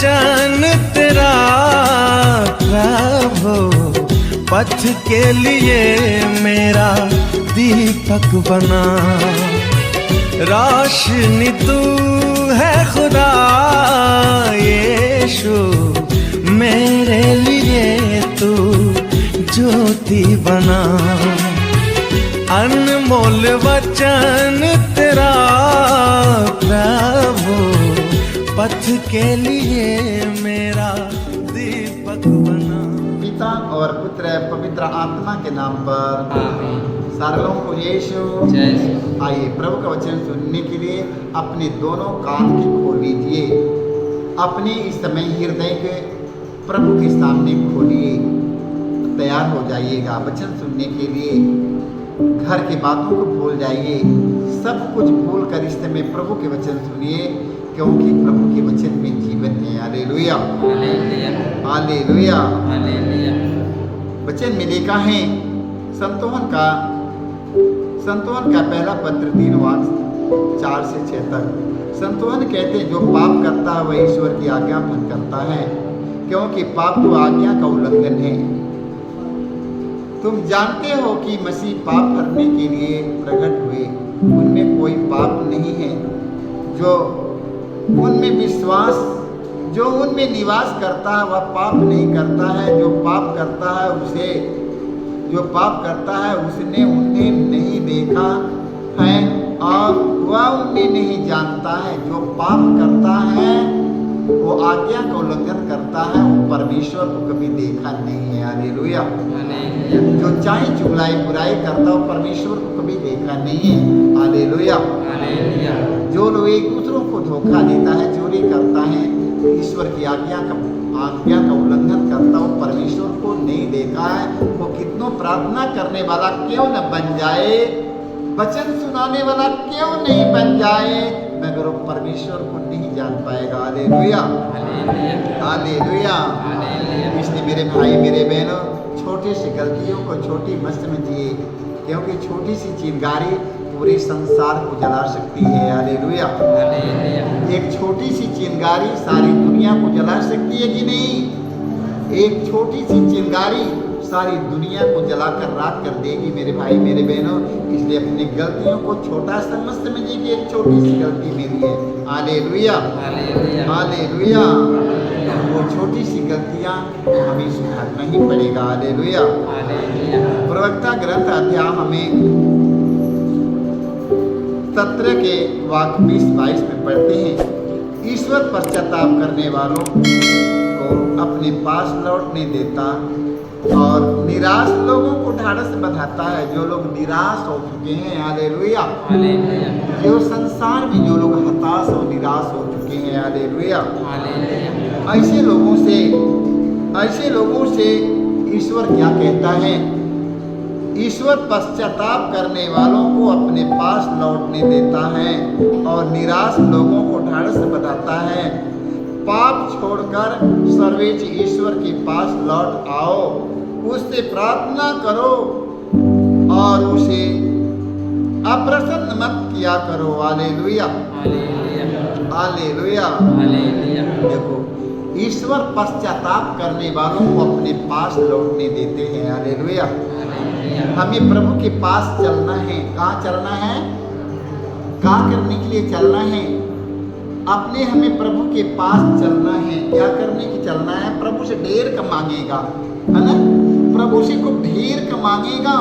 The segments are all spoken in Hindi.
वचन तेरा प्रभु पथ के लिए मेरा दीपक बना। रोशनी तू है खुदा यीशु, मेरे लिए तू ज्योति बना। अनमोल वचन तेरा प्रभु पथ के लिए मेरा दीपक बना। पिता और पुत्र पवित्र आत्मा के नाम पर आमीन। सारों को यीशु आइए प्रभु का वचन सुनने के लिए अपने दोनों कान की खोल लीजिए। अपने इस समय हृदय के प्रभु के सामने खोलिए, तैयार हो जाइएगा वचन सुनने के लिए। घर की बातों को भूल जाइए, सब कुछ भूल कर इस समय प्रभु के वचन सुनिए, क्योंकि प्रभु के वचन में जीवन है। Hallelujah hallelujah hallelujah. वचन में लिखा है संतोहन का पहला पत्र 3 वाक्य 4 से 6 तक। संतोहन कहते हैं जो पाप करता है वह ईश्वर की आज्ञा भंग करता है, क्योंकि पाप तो आज्ञा का उल्लंघन है। तुम जानते हो कि मसीह पाप करने के लिए प्रकट हुए, उनमें कोई पाप नहीं है। जो उनमें निवास करता है वह पाप नहीं करता है। जो पाप करता है उसने उन्हें नहीं देखा है और वह उन्हें नहीं जानता है। जो पाप करता है वो आज्ञा का उल्लंघन करता है, वो परमेश्वर को कभी देखा नहीं है। हालेलुया। जो चाहे चुगलाई बुराई करता है परमेश्वर को कभी देखा नहीं है। हालेलुया। जो लोग एक दूसरों को धोखा देता है, चोरी करता है, ईश्वर की आज्ञा का उल्लंघन करता है, वो परमेश्वर को नहीं देखा है। वो कितनों प्रार्थना करने वाला क्यों न बन जाए, वचन सुनाने वाला क्यों नहीं बन जाए, मगर वो परमेश्वर को नहीं जान पाएगा। Hallelujah hallelujah. इसलिए मेरे भाई मेरे बहनों, छोटी सी गलतियों को छोटी मत समझिए, क्योंकि छोटी सी चिंगारी पूरे संसार को जला सकती है। हालेलुया। एक छोटी सी चिंगारी सारी दुनिया को जला सकती है कि नहीं? एक छोटी सी चिंगारी सारी दुनिया को जलाकर राख कर देगी मेरे भाई मेरे बहनों। इसलिए अपनी गलतियों को छोटा सा मत समझिए कि एक छोटी सी गलती मेरी है। Hallelujah hallelujah. वो छोटी सी गलतियां हमें सुधारना ही पड़ेगा। हालेलुया। प्रवक्ता ग्रंथ अध्याय हमें 17 के वाक्य 20-22 में पढ़ते हैं। ईश्वर पश्चाताप करने वालों को अपने पास लौटने देता और निराश लोगों को ढाढ़स बंधाता है। जो लोग निराश हो चुके हैं, हालेलुया, जो संसार में जो लोग हताश और निराश हो चुके हैं, हालेलुया, ऐसे लोगों से ईश्वर क्या कहता है? ईश्वर पश्चाताप करने वालों को अपने पास लौटने देता है और निराश लोगों को ढाढ़स बंधाता है। पाप छोड़कर सर्वेश्वर ईश्वर के पास लौट आओ, उससे प्रार्थना करो और उसे अप्रसन्न मत किया करो। Hallelujah hallelujah. देखो, ईश्वर पश्चाताप करने वालों को अपने पास लौटने देते हैं। हालेलुया। हमें प्रभु के पास चलना है। कहाँ चलना है? कहाँ करने के लिए चलना है? हमें प्रभु के पास चलना है। क्या करने की चलना है? प्रभु से ढेर का मांगेगा, है ना? प्रभु से खूब ढेर का मांगेगा।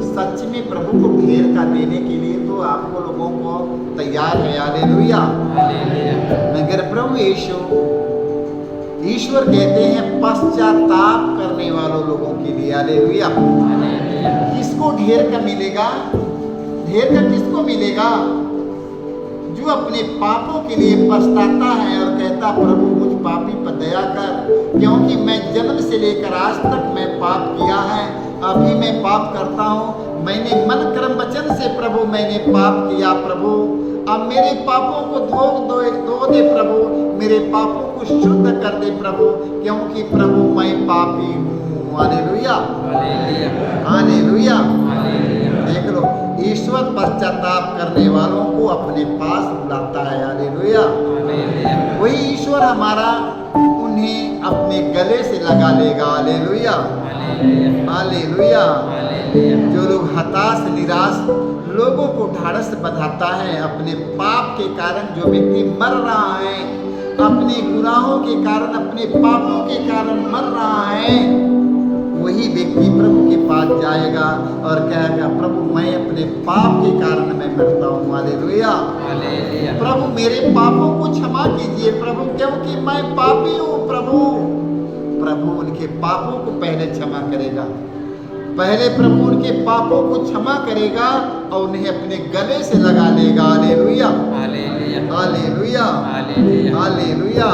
सच में प्रभु को ढेर का देने के लिए तो आपको लोगों को तैयार है। हालेलुया। मगर प्रभु ईश्वर कहते हैं पश्चाताप करने वालों लोगों के लिए। हालेलुया। किसको ढेर का मिलेगा? ढेर का किसको मिलेगा? जो अपने पापों के लिए पछताता है और कहता प्रभु मुझ पापी पर दया कर, क्योंकि मैं जन्म से लेकर आज तक मैं पाप किया है, अभी मैं पाप करता हूँ, मैंने मन कर्म वचन से प्रभु मैंने पाप किया। प्रभु अब मेरे पापों को धो दे प्रभु, मेरे पापों को शुद्ध कर दे प्रभु, क्योंकि प्रभु मैं पापी हूँ। Hallelujah hallelujah. देख लो, ईश्वर पश्चाताप करने वालों को अपने पास बुलाता है। हालेलुया। वही ईश्वर हमारा गले से लगा लेगा। Hallelujah, hallelujah. जो लोग हताश निराश लोगों को ढाढ़स बंधाता है, अपने पाप के कारण जो व्यक्ति मर रहा है, अपने गुनाहों के कारण, अपने पापों के कारण मर रहा है, वही व्यक्ति प्रभु के पास जाएगा और कहेगा प्रभु मैं अपने पाप के कारण मैं मरता हूँ। हालेलुया, प्रभु मेरे पापों को क्षमा कीजिए प्रभु, क्योंकि मैं पापी हूँ प्रभु। प्रभु उनके पापों को पहले क्षमा करेगा, पहले प्रभु उनके पापों को क्षमा करेगा और उन्हें अपने गले से लगा लेगा। Hallelujah, hallelujah, hallelujah.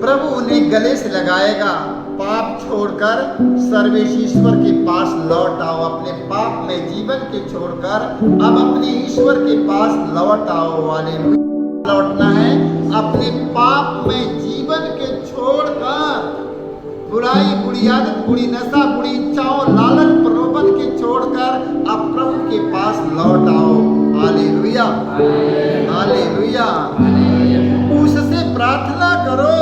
प्रभु उन्हें गले से लगाएगा। पाप छोड़कर सर्वेश्वर के पास लौट आओ, अपने पाप में जीवन के छोड़कर अब अपने ईश्वर के पास लौट आओ। हालेलुया, लौटना है अपने पाप में जीवन के छोड़कर, बुराई, बुरी आदत, बुरी नशा, बुरी इच्छाओं, लालच, प्रलोभन के छोड़कर अब प्रभु के पास लौट आओ। Hallelujah, hallelujah. उससे प्रार्थना करो,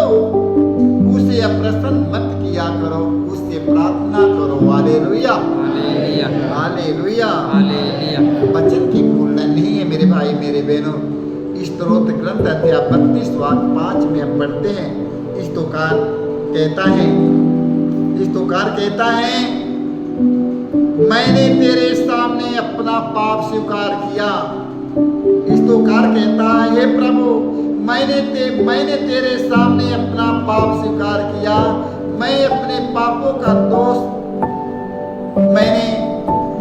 उसे अप्रसन्न मत किया करो, उससे प्रार्थना करो। Hallelujah, hallelujah. वचन की भूलना नहीं है मेरे भाई मेरे बहनों। स्तोत्र ग्रंथ अध्याय 32 वाक्य 5 में हम पढ़ते हैं, स्तोत्रकार कहता है मैंने तेरे सामने अपना पाप स्वीकार किया। स्तोत्रकार कहता है हे प्रभु मैंने तेरे सामने अपना पाप स्वीकार किया, मैं अपने पापों का दोष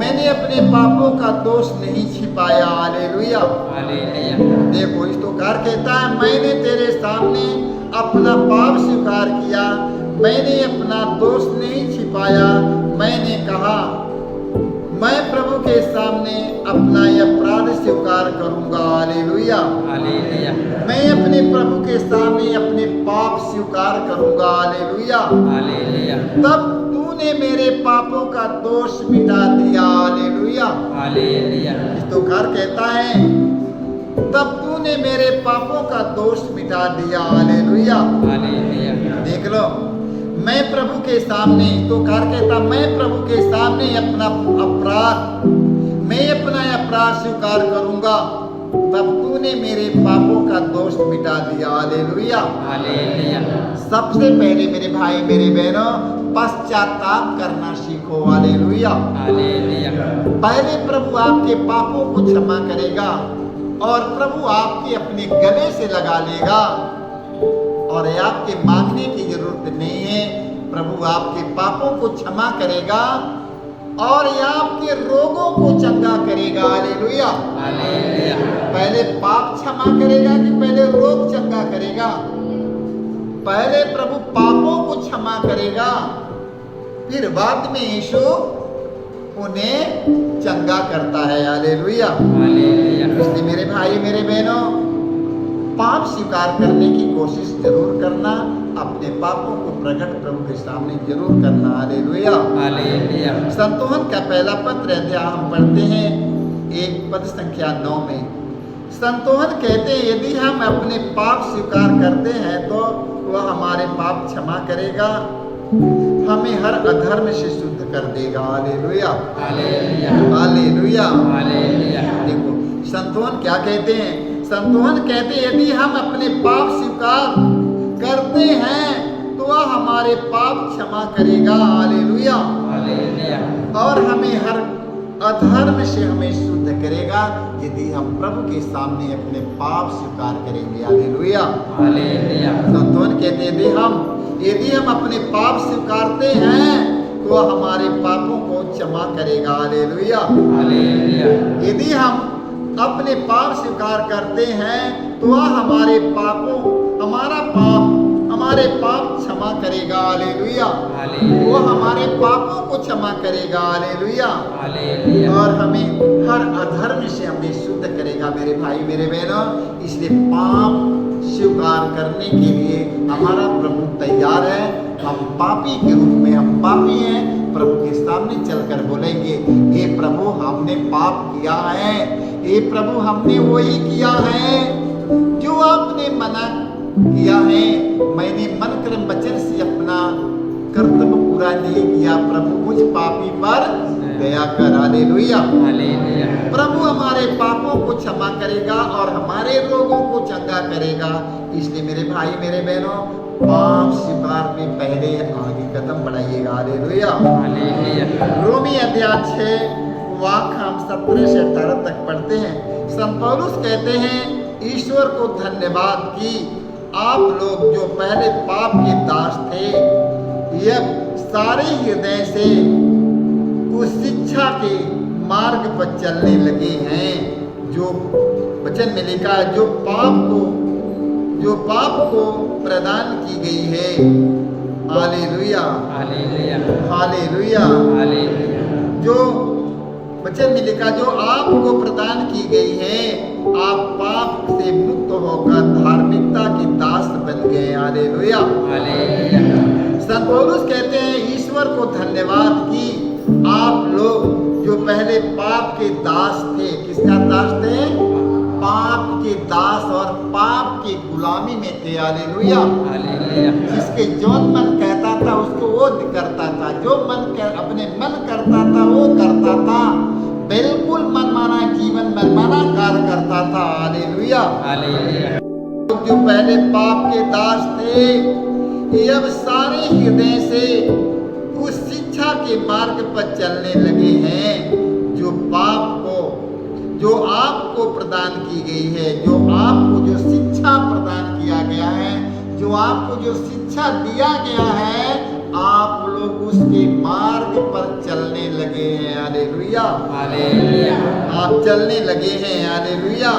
मैंने अपने पापों का दोष नहीं छिपाया। हालेलुया, देखो स्तोत्रकार कहता है मैंने तेरे सामने अपना पाप स्वीकार किया, मैंने अपना दोष नहीं छिपाया। मैंने कहा मैं प्रभु के सामने अपना अपराध स्वीकार करूंगा। हालेलुया, मैं अपने प्रभु के सामने अपने पाप स्वीकार करूंगा। हालेलुया, तब तूने मेरे पापों का दोष मिटा दिया। हालेलुया, स्तोत्रकार कहता है तब तूने मेरे पापों का दोष मिटा दिया। हालेलुया, देख लो मैं प्रभु के सामने, स्तोत्रकार कहता मैं प्रभु के सामने अपना अपराध स्वीकार करूंगा, तब तूने मेरे पापों का दोष मिटा दिया। हालेलुया, सबसे पहले मेरे भाई मेरे बहनों पश्चाताप करना सीखो। हालेलुया, पहले प्रभु आपके पापों को क्षमा करेगा और प्रभु आपके अपने गले से लगा लेगा और आपके मांगने की जरूरत नहीं है। प्रभु आपके पापों को क्षमा करेगा और आपके रोगों को चंगा करेगा। हालेलुया, पहले पाप क्षमा करेगा कि पहले रोग चंगा करेगा? पहले प्रभु पापों को क्षमा करेगा, फिर बाद में यीशु उन्हें चंगा करता है। हालेलुया, इसलिए मेरे भाई मेरे बहनों पाप स्वीकार करने की कोशिश जरूर करना, अपने पापों को प्रकट प्रभु के सामने जरूर करना। हालेलुया, संतोहन का पहला पत्र अध्याय हम पढ़ते हैं 1 पद संख्या 9 में। संतोहन कहते हैं यदि हम अपने पाप स्वीकार करते हैं तो वह हमारे पाप क्षमा करेगा, हमें हर अधर्म से शुद्ध कर देगा। Hallelujah, hallelujah. देखो संतोहन क्या कहते हैं? संतोहन कहते हैं यदि हम अपने पाप स्वीकार करते हैं तो वह हमारे पाप क्षमा करेगा। हालेलुया, और हमें हर अधर्म से हमें शुद्ध करेगा यदि हम प्रभु के सामने अपने पाप स्वीकार करेंगे। हालेलुया, संतोहन कहते हैं यदि हम अपने पाप स्वीकारते हैं तो वह हमारे पापों को क्षमा करेगा। हालेलुया, यदि हम अपने पाप स्वीकार करते हैं तो वह हमारे पाप क्षमा करेगा। हालेलुया, वो हमारे पापों को क्षमा करेगा। हालेलुया, और हमें हर अधर्म से हमें शुद्ध करेगा। मेरे भाई मेरे बहनों, इसलिए पाप स्वीकार करने के लिए हमारा प्रभु तैयार है। हम पापी के रूप में हम पापी हैं, प्रभु के सामने चलकर बोलेंगे हे प्रभु हमने पाप किया है, हे प्रभु हमने वही किया है जो आपने मना किया है, मैंने मन कर्म वचन से अपना कर्तव्य पूरा नहीं किया, प्रभु मुझ पापी पर दया कर। हालेलुया। प्रभु हमारे पापों को क्षमा करेगा और हमारे रोगों को चंगा करेगा। इसलिए मेरे भाई मेरे बहनों, पाप स्वीकार में पहले आगे कदम बढ़ाइएगा। हालेलुया। रोमी अध्याय 6 वाक्य हम 17 से 18 तक पढ़ते हैं। संत पौलुस कहते हैं, ईश्वर को धन्यवाद कि आप लोग जो पहले पाप के दास थे, यह सारे हृदय से उस शिक्षा के मार्ग पर चलने लगे हैं जो वचन में लिखा है, जो पाप को प्रदान की गई है। Hallelujah, hallelujah. जो वचन में लिखा, जो आपको प्रदान की गई है, आप पाप से मुक्त होकर धार्मिकता के दास बन गए। हालेलुया। संत पौलुस कहते हैं, ईश्वर को धन्यवाद कि आप लोग जो पहले पाप के दास थे, किसका दास थे? पाप के दास और पाप की गुलामी में थे। हालेलुया। जिसके जो मन कहता था उसको वो करता था, जो अपने मन करता था वो करता था, बिल्कुल मनमाना जीवन मनमाना कार्य करता था। हालेलुया। जो पहले पाप के दास थे, ये अब सारे हृदय से उस शिक्षा के मार्ग पर चलने लगे हैं जो आपको प्रदान की गई है, जो आपको जो शिक्षा प्रदान किया गया है, जो आपको जो शिक्षा दिया गया है, आप लोग उसके मार्ग पर चलने लगे हैं। हालेलुया। आप चलने लगे हैं। Hallelujah,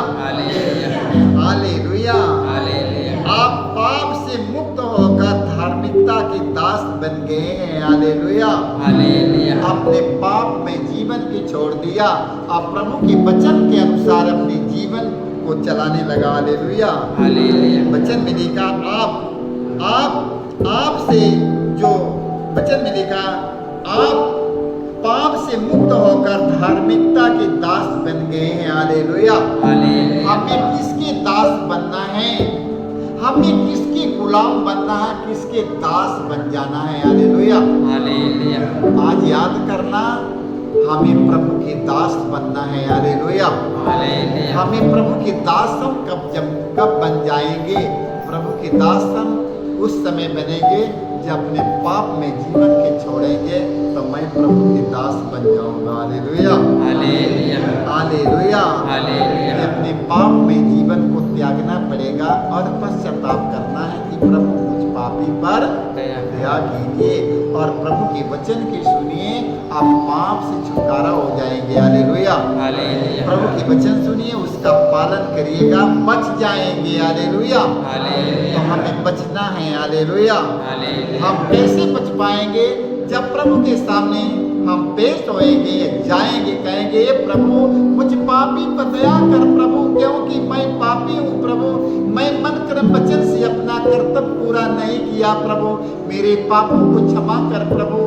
hallelujah. आप पाप से मुक्त होकर धार्मिकता के दास बन गए हैं। हालेलुया। अपने पाप में जीवन के छोड़ दिया, आप प्रभु के वचन के अनुसार अपने जीवन को चलाने लगा। हालेलुया। वचन में लिखा, आप से जो वचन में लिखा, आप पाप से मुक्त होकर धार्मिकता के दास बन गए हैं। हालेलुया। हमें किसके दास बनना है? हमें किसके गुलाम बनना है? किसके दास बन जाना है? हालेलुया। आज याद करना, हमें प्रभु के दास बनना है। हालेलुया। हमें प्रभु के दास हम कब बन जाएंगे? प्रभु के दास हम उस समय बनेंगे जब अपने पाप में जीवन के छोड़ेंगे, तो मैं प्रभु के दास बन जाऊंगा। Hallelujah, hallelujah. अपने पाप में जीवन को त्यागना पड़ेगा और पश्चाताप करना है कि प्रभु मुझ पापी पर दया कीजिए, और प्रभु के वचन की सुनिए, आप पाप से छुटकारा हो जाएंगे। हालेलुया। प्रभु के वचन सुनिए, उसका पालन करिएगा, बच जाएंगे। हालेलुया। तो हमें बचना है। हालेलुया। हम कैसे बच पाएंगे? जब प्रभु के सामने हम पेश होएंगे, जाएंगे, कहेंगे, प्रभु मुझ पापी पर दया कर प्रभु, क्योंकि मैं पापी हूँ प्रभु, मैं मन कर्म वचन से अपना कर्तव्य पूरा नहीं किया प्रभु, मेरे पापों को क्षमा कर प्रभु,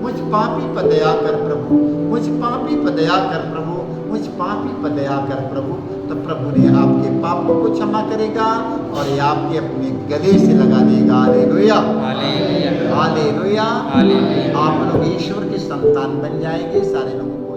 मुझ पापी पर दया कर प्रभु, मुझ पापी पर दया कर प्रभु, मुझ पापी पर दया कर प्रभु। तो प्रभु ने आपके पापों को क्षमा करेगा और ये आपके अपने गले से लगा देगा। Hallelujah, hallelujah. आप लोग ईश्वर के संतान बन जाएंगे। सारे लोगों को